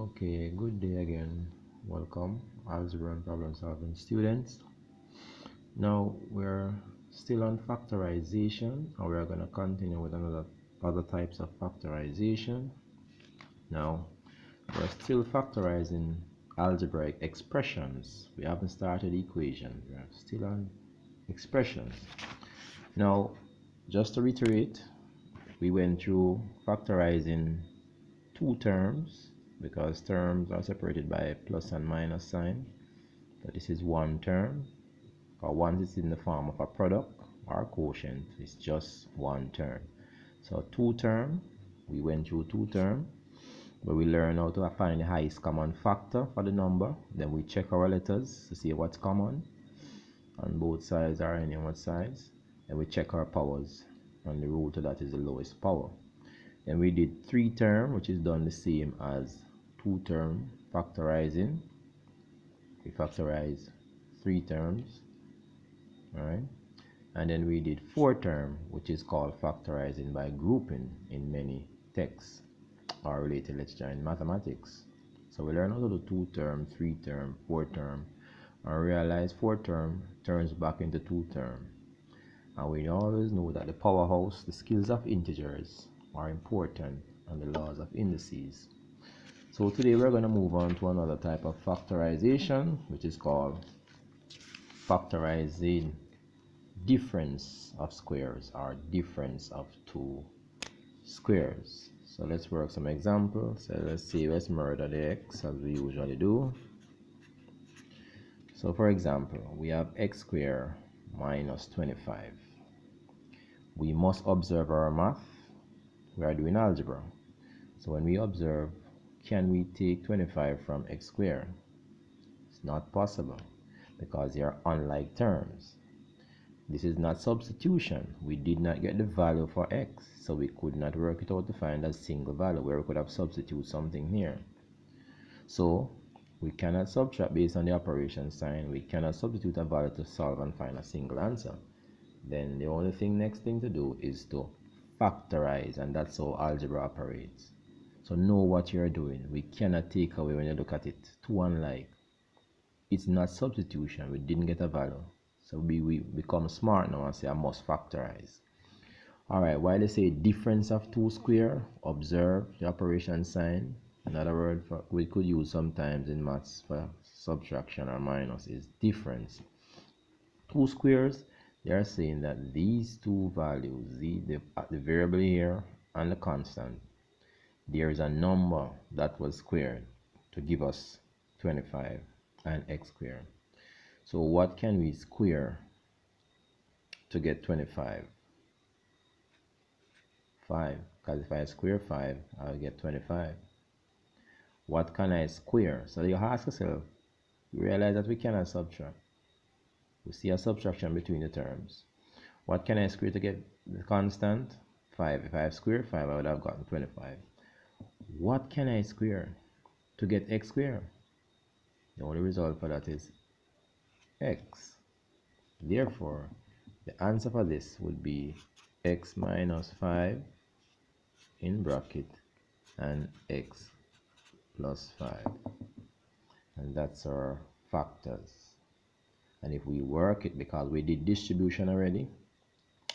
Okay, good day again. Welcome, algebra and problem solving students. Now we're still on factorization, and we're going to continue with other types of factorization. Now we're still factorizing algebraic expressions. We haven't started equations. We're still on expressions. Now, just to reiterate, we went through factorizing two terms, because terms are separated by a plus and minus sign. So this is one term, or once it's in the form of a product or quotient, it's just one term. So two term, we went through two term, but we learned how to find the highest common factor for the number. Then we check our letters to see what's common on both sides or any one sides. And we check our powers, and the root of that is the lowest power. Then we did three term, which is done the same as two term factorizing. We factorize three terms, all right? And then we did four term, which is called factorizing by grouping in many texts or related literature in mathematics. So we learn how to do two term, three term, four term, and realize four term turns back into two term. And we always know that the powerhouse, the skills of integers, are important, and the laws of indices. So today we're going to move on to another type of factorization, which is called factorizing difference of squares, or difference of two squares. So let's work some examples. So let's murder the x as we usually do. So for example, we have x squared minus 25. We must observe our math. We are doing algebra. So when we observe, can we take 25 from x squared? It's not possible, because they are unlike terms. This is not substitution. We did not get the value for x, so we could not work it out to find a single value where we could have substituted something here. So we cannot subtract based on the operation sign. We cannot substitute a value to solve and find a single answer. Then the only next thing to do is to factorize, and that's how algebra operates. So know what you're doing. We cannot take away when you look at it. Two unlike. It's not substitution. We didn't get a value. So we become smart now and say I must factorize. Alright, while they say difference of two square, observe the operation sign. Another word for we could use sometimes in maths for subtraction or minus is difference. Two squares, they are saying that these two values, the variable here and the constant, there is a number that was squared to give us 25 and x squared. So what can we square to get 25? 5, because if I square 5, I'll get 25. What can I square? So you ask yourself, you realize that we cannot subtract. We see a subtraction between the terms. What can I square to get the constant? 5. If I have squared 5, I would have gotten 25. What can I square to get x squared? The only result for that is x. Therefore, the answer for this would be x minus 5 in bracket and x plus 5. And that's our factors. And if we work it, because we did distribution already,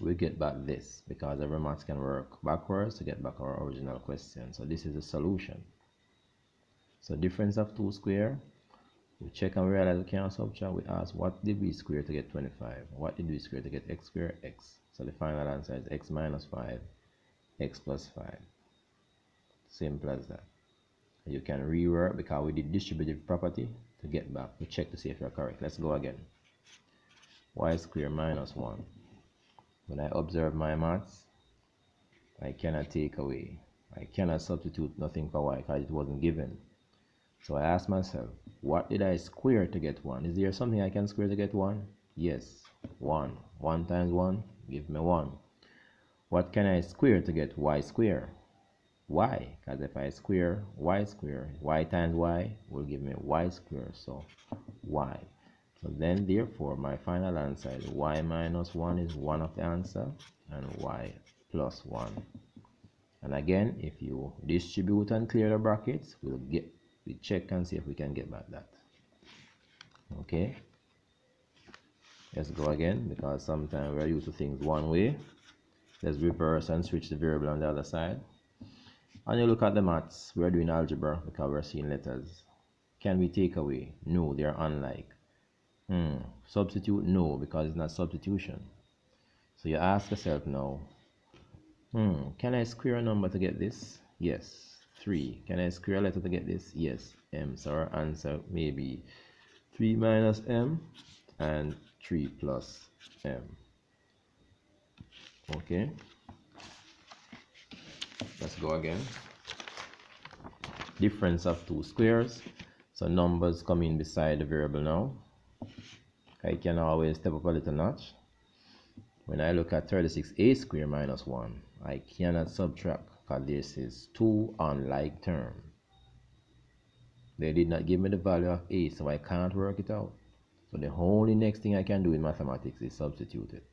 we get back this, because every math can work backwards to get back our original question. So this is the solution. So difference of two square, we check and realize we cannot subtract. We ask, what did we square to get 25? What did we square to get x squared? X. So the final answer is x minus 5, x plus 5. Simple as that. You can rework, because we did distributive property to get back. We check to see if you're correct. Let's go again. Y squared minus 1. When I observe my maths, I cannot take away. I cannot substitute nothing for y because it wasn't given. So I ask myself, what did I square to get 1? Is there something I can square to get 1? Yes, 1. 1 times 1, give me 1. What can I square to get y squared? Y, because if I square, y times y will give me y squared, so y. So then therefore my final answer is y minus 1 is one of the answer, and y plus 1. And again, if you distribute and clear the brackets, we'll get We check and see if we can get back that. Okay, let's go again, because sometimes we're used to things one way. Let's reverse and switch the variable on the other side. And you look at the maths, we're doing algebra because we're seeing letters. Can we take away? No, they're unlike. Substitute? No, because it's not substitution. So you ask yourself now, can I square a number to get this? Yes. 3. Can I square a letter to get this? Yes. M. So our answer may be 3 minus m and 3 plus m. Okay. Let's go again. Difference of two squares. So numbers come in beside the variable now. I can always step up a little notch. When I look at 36a squared minus 1, I cannot subtract because this is two unlike terms. They did not give me the value of a, so I can't work it out. So the only next thing I can do in mathematics is substitute it.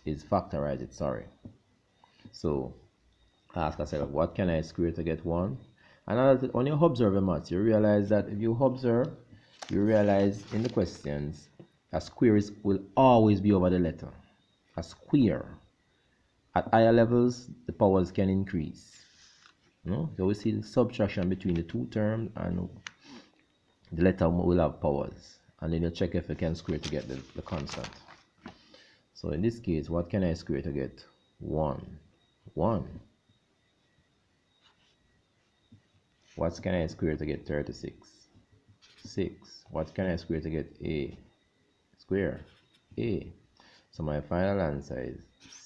Is factorize it, sorry. So ask yourself, what can I square to get 1? And when you observe the maths, you realize that if you observe, you realize in the questions, a square will always be over the letter. A square. At higher levels, the powers can increase. No? So we see the subtraction between the two terms, and the letter will have powers. And then you check if you can square to get the constant. So in this case, what can I square to get 1? 1. What can I square to get 36? 6. What can I square to get a square? A. So my final answer is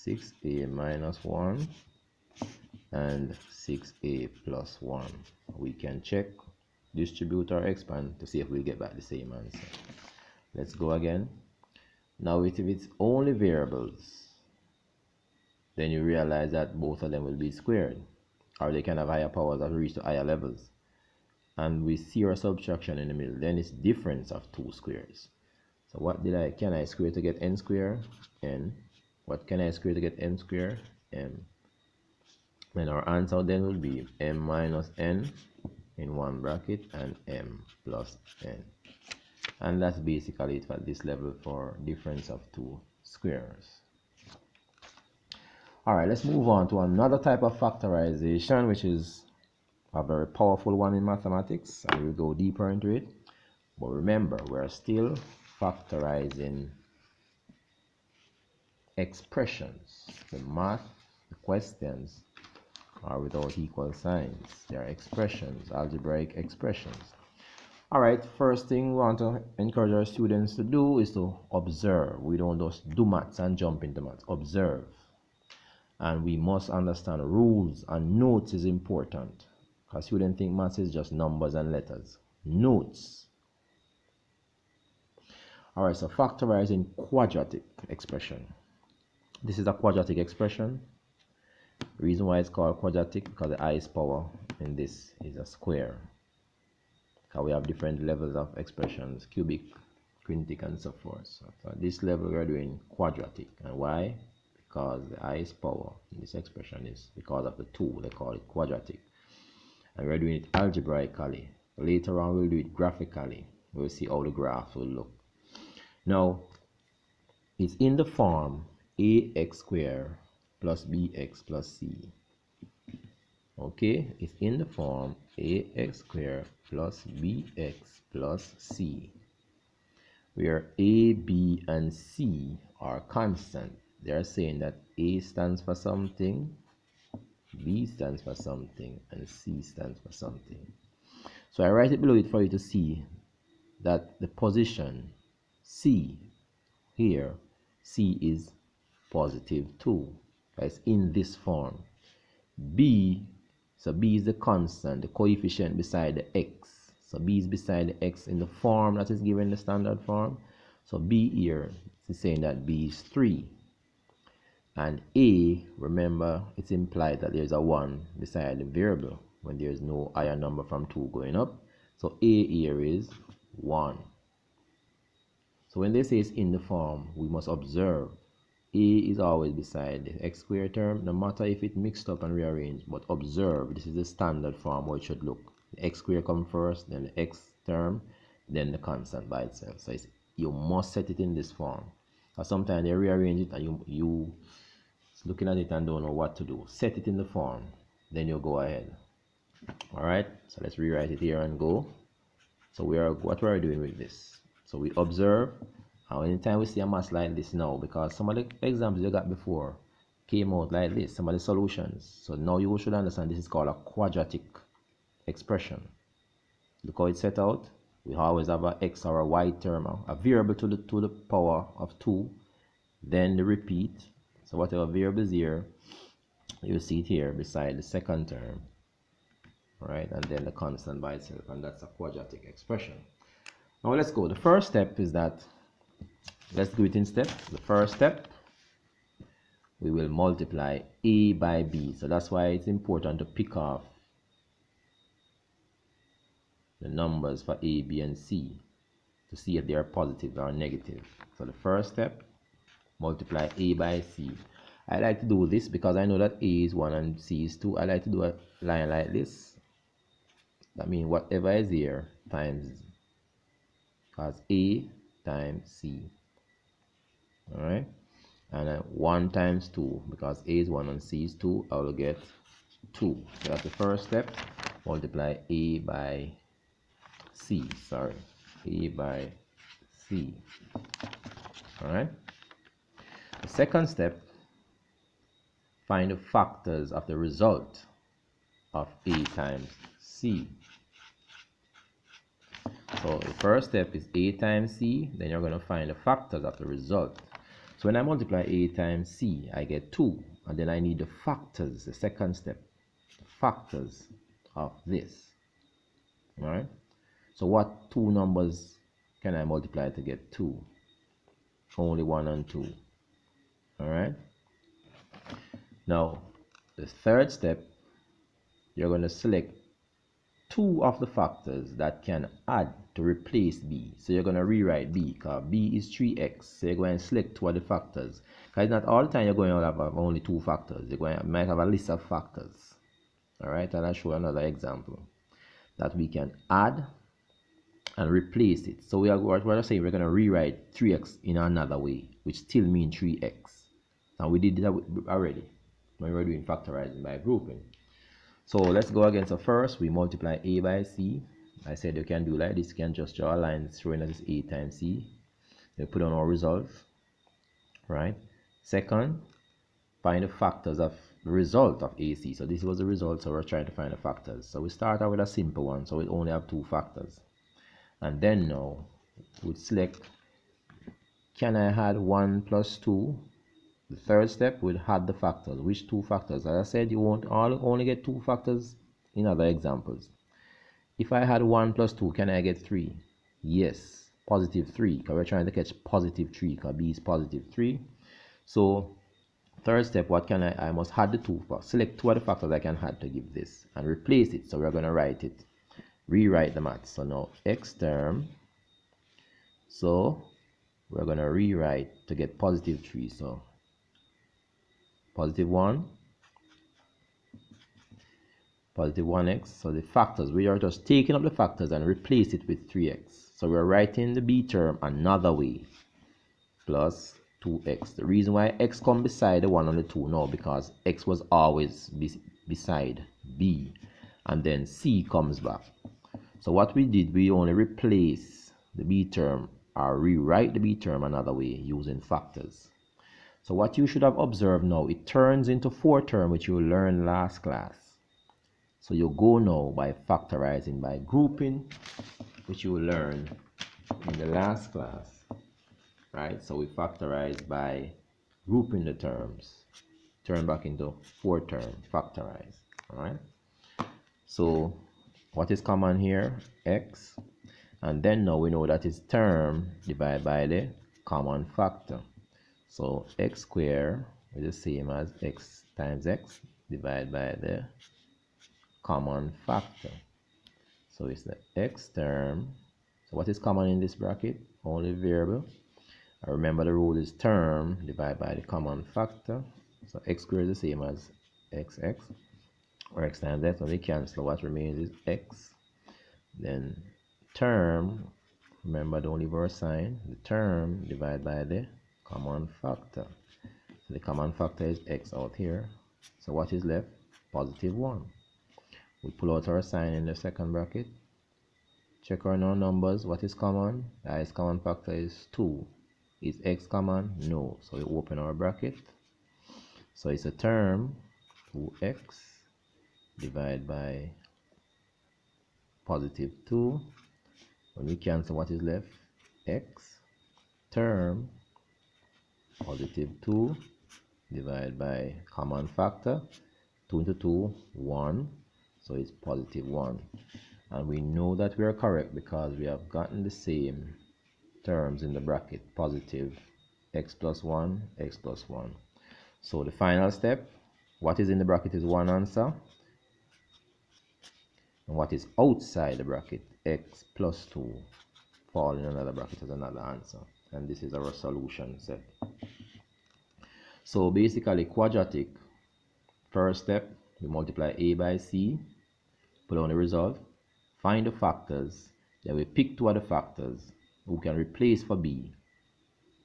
6a minus 1 and 6a plus 1. We can check, distribute or expand to see if we get back the same answer. Let's go again. Now if it's only variables, then you realize that both of them will be squared, or they can have higher powers that reach to higher levels. And we see our subtraction in the middle, then it's difference of two squares. So what can I square to get n square? N. What can I square to get m square? M. And our answer then will be m minus n in one bracket and m plus n. And that's basically it at this level for difference of two squares. Alright, let's move on to another type of factorization, which is a very powerful one in mathematics, and we'll go deeper into it. But remember, we're still factorizing expressions. The math, the questions are without equal signs. They are expressions, algebraic expressions. Alright, first thing we want to encourage our students to do is to observe. We don't just do maths and jump into maths. Observe. And we must understand rules, and notes is important. Because students think maths is just numbers and letters. Notes. Alright, so factorizing quadratic expression. This is a quadratic expression. The reason why it's called quadratic, because the highest power in this is a square. Because we have different levels of expressions, cubic, quintic, and so forth. So at this level we are doing quadratic. And why? Because the highest power in this expression is because of the 2. They call it quadratic. And we're doing it algebraically. Later on we'll do it graphically. We'll see how the graph will look. Now, it's in the form ax squared plus bx plus c. Okay, it's in the form ax squared plus bx plus c, where a, b, and c are constant. They are saying that a stands for something, b stands for something, and c stands for something. So I write it below it for you to see that the position c here, c is positive 2. It's in this form. B, so b is the constant, the coefficient beside the x. So b is beside the x in the form that is given the standard form. So b here is saying that b is 3. And a, remember, it's implied that there's a 1 beside the variable when there's no higher number from 2 going up. So a here is 1. So when they say it's in the form, we must observe a is always beside the x squared term, no matter if it mixed up and rearranged. But observe, this is the standard form how it should look. The x squared come first, then the x term, then the constant by itself. So you must set it in this form. Because sometimes they rearrange it and you looking at it and don't know what to do. Set it in the form, then you go ahead. Alright, so let's rewrite it here and go. So what we are doing with this. So we observe, and anytime we see a mass like this now, because some of the examples you got before came out like this, some of the solutions. So now you should understand this is called a quadratic expression. Look how it's set out. We always have a x or a y term, a variable to the power of 2, then the repeat. So whatever variable is here, you see it here beside the second term, right? And then the constant by itself, and that's a quadratic expression. Now let's go. The first step is that, let's do it in steps. The first step, we will multiply a by b. So that's why it's important to pick off the numbers for a, b, and c to see if they are positive or negative. So the first step, multiply a by c. I like to do this because I know that a is 1 and c is 2. I like to do a line like this. That means whatever is here times, because a times c. Alright? And 1 times 2, because a is 1 and c is 2, I will get 2. So that's the first step. Multiply a by c. Sorry. A by c. Alright? The second step, find the factors of the result of a times c. So the first step is a times c, then you're going to find the factors of the result. So when I multiply a times c, I get 2, and then I need the factors, the second step, the factors of this. Alright? So what two numbers can I multiply to get 2? Only 1 and 2. Alright? Now, the third step, you're going to select 2 of the factors that can add to replace b. So you're going to rewrite b, because b is 3x. So you're going to select 2 of the factors. Because not all the time you're going to have only 2 factors. You might have a list of factors. Alright, and I'll show another example that we can add and replace it. So what we're saying, we're going to rewrite 3x in another way, which still means 3x. And we did that already when we were doing factorizing by grouping. So let's go again. So first we multiply a by c. I said you can do like this. You can just draw a line showing that it's a times c. Then put on our results. Right. Second, find the factors of the result of AC. So this was the result. So we're trying to find the factors. So we start out with a simple one. So we only have 2 factors. And then now we select, can I add 1 plus 2? The third step will add the factors. Which 2 factors? As I said, you won't only get 2 factors in other examples. If I had 1 plus 2, can I get 3? Yes, positive 3, because we're trying to catch positive 3, because b is positive 3. So third step, what can I must add the 2 factors. Select 2 of the factors I can add to give this and replace it. So we're going to write it, rewrite the math. So now x term, so we're going to rewrite to get positive 3. So positive 1, positive 1x. So the factors, we are just taking up the factors and replace it with 3x. So we're writing the b term another way, plus 2x. The reason why x come beside the 1 and the 2 now, because x was always beside b, and then c comes back. So what we did, we only replace the b term or rewrite the b term another way using factors. So what you should have observed now, it turns into 4 term, which you learned last class. So you go now by factorizing, by grouping, which you learned in the last class, right? So we factorize by grouping the terms, turn back into 4 term, factorize, all right? So what is common here? X, and then now we know that is term divided by the common factor. So x squared is the same as x times x divided by the common factor. So it's the x term. So what is common in this bracket? Only variable. I remember the rule is term divided by the common factor. So x squared is the same as xx, or x times x. When we cancel, what remains is x then term, remember don't leave our sign, the term divided by the common factor. So the common factor is x out here. So what is left? Positive 1. We pull out our sign in the second bracket. Check our numbers. What is common? The highest common factor is 2. Is x common? No. So we open our bracket. So it's a term 2x divided by positive 2. When we cancel, what is left? X term positive 2 divided by common factor 2 into 2 1, so it's positive 1. And we know that we are correct because we have gotten the same terms in the bracket, positive x plus 1 x plus 1. So the final step, what is in the bracket is one answer, and what is outside the bracket, x plus 2, fall in another bracket as another answer. And this is our solution set. So basically quadratic, first step, we multiply a by c, put on the result, find the factors, then we pick two of the factors we can replace for b,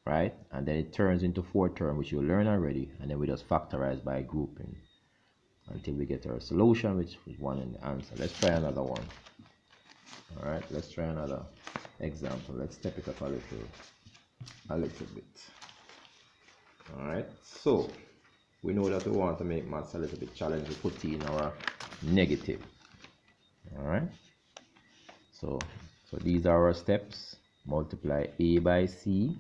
right? And then it turns into 4 term, which you learn already, and then we just factorize by grouping until we get our solution, which is 1 in the answer. Let's try another one. All right, let's try another example. Let's step it up a little bit. All right, so we know that we want to make maths a little bit challenging. We put in our negative. All right, so these are our steps. Multiply a by c,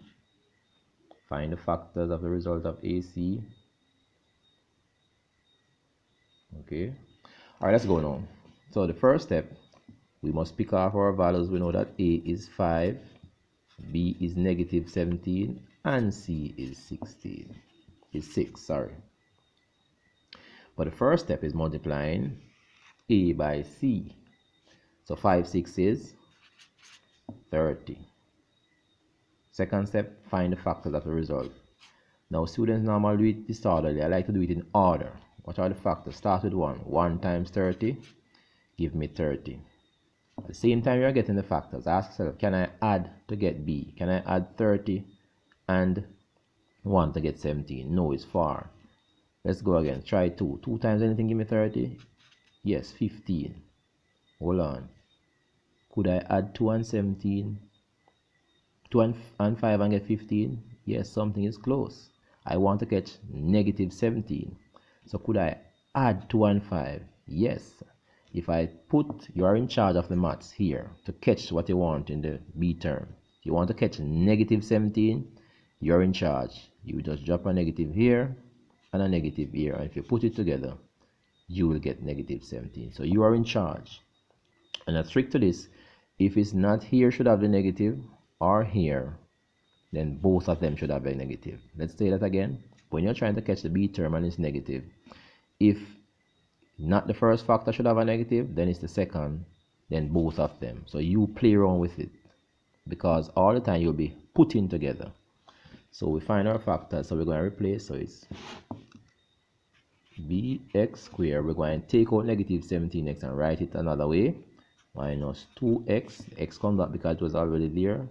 find the factors of the result of ac. Okay, all right, let's go now. So the first step, we must pick off our values. We know that a is 5, b is negative 17, and c is 6, sorry. But the first step is multiplying a by c. So 5 6 is 30. Second step, find the factors of the result. Now students normally do it disorderly. I like to do it in order. What are the factors? Start with 1. 1 times 30 give me 30. At the same time you're getting the factors, ask yourself, can I add to get b? Can I add 30 and 1 to get 17? No, it's far. Let's go again. Try 2. 2 times anything give me 30? Yes, 15. Hold on. Could I add 2 and 17? 2 and 5 and get 15? Yes, something is close. I want to get negative 17. So could I add 2 and 5? Yes. If I put, you are in charge of the maths here to catch what you want in the b term. If you want to catch negative 17, you're in charge. You just drop a negative here and a negative here, and if you put it together, you will get negative 17. So you are in charge. And a trick to this, if it's not here should have the negative, or here, then both of them should have a negative. Let's say that again. When you're trying to catch the b term and it's negative, if not the first factor should have a negative, then it's the second, then both of them. So you play around with it, because all the time you'll be putting together. So we find our factors, so we're going to replace, so it's bx squared. We're going to take out negative 17x and write it another way, minus 2x, x comes up because it was already there,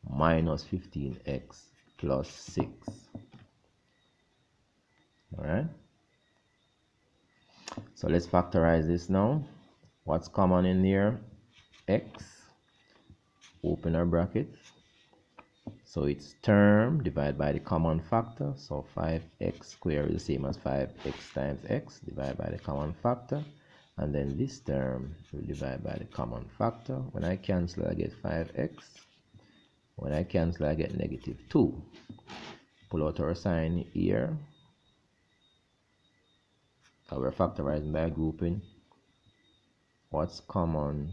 minus 15x plus 6. Alright, so let's factorize this now. What's common in here? X, open our bracket, so it's term divided by the common factor, so 5x squared is the same as 5x times x divided by the common factor, and then this term will divide by the common factor. When I cancel, I get 5x. When I cancel, I get negative 2. Pull out our sign here. So we're factorizing by grouping. What's common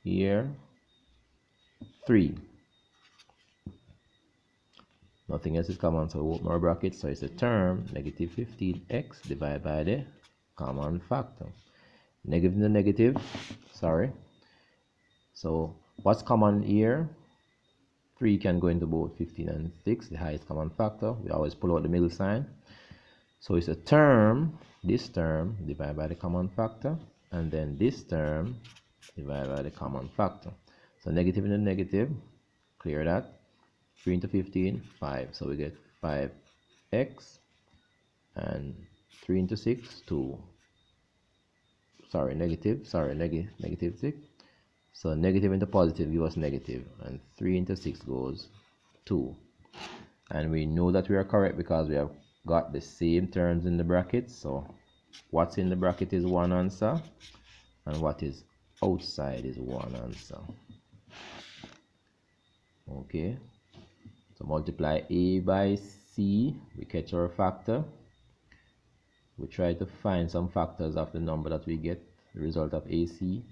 here? 3. Nothing else is common, so we open our bracket. So it's a term, negative 15x divided by the common factor. Negative in the negative, sorry. So what's common here? 3 can go into both 15 and 6, the highest common factor. We always pull out the middle sign. So it's a term, this term, divided by the common factor. and then this term divided by the common factor. So negative into negative, clear that. 3 into 15, 5. So we get 5x, and 3 into 6, 2. Sorry, negative 6. So negative into positive give us negative, and 3 into 6 goes 2. And we know that we are correct because we have got the same terms in the brackets. So what's in the bracket is one answer, and what is outside is one answer. Okay, so multiply a by c, we catch our factor. We try to find some factors of the number that we get, the result of AC.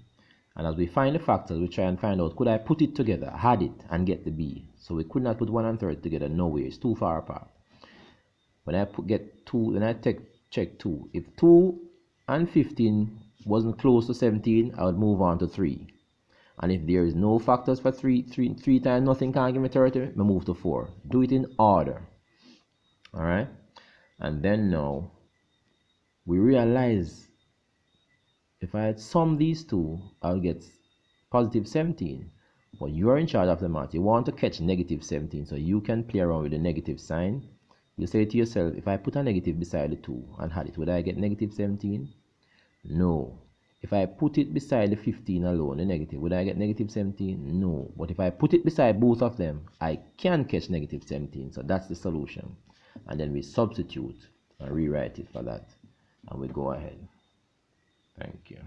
And as we find the factors, we try and find out, could I put it together, add it, and get the B? So we could not put 1 and 30 together, no way, it's too far apart. When I get 2, then I check 2. If 2 and 15 wasn't close to 17, I would move on to 3. And if there is no factors for 3 times nothing can give me 30, I move to 4. Do it in order. Alright? And then now, we realize if I had sum these two, I'll get positive 17. But you're in charge of the math. You want to catch negative 17, so you can play around with the negative sign. You say to yourself, if I put a negative beside the 2 and add it, would I get negative 17? No. If I put it beside the 15 alone, the negative, would I get negative 17? No. But if I put it beside both of them, I can catch negative 17. So that's the solution. And then we substitute and rewrite it for that. And we go ahead. Thank you.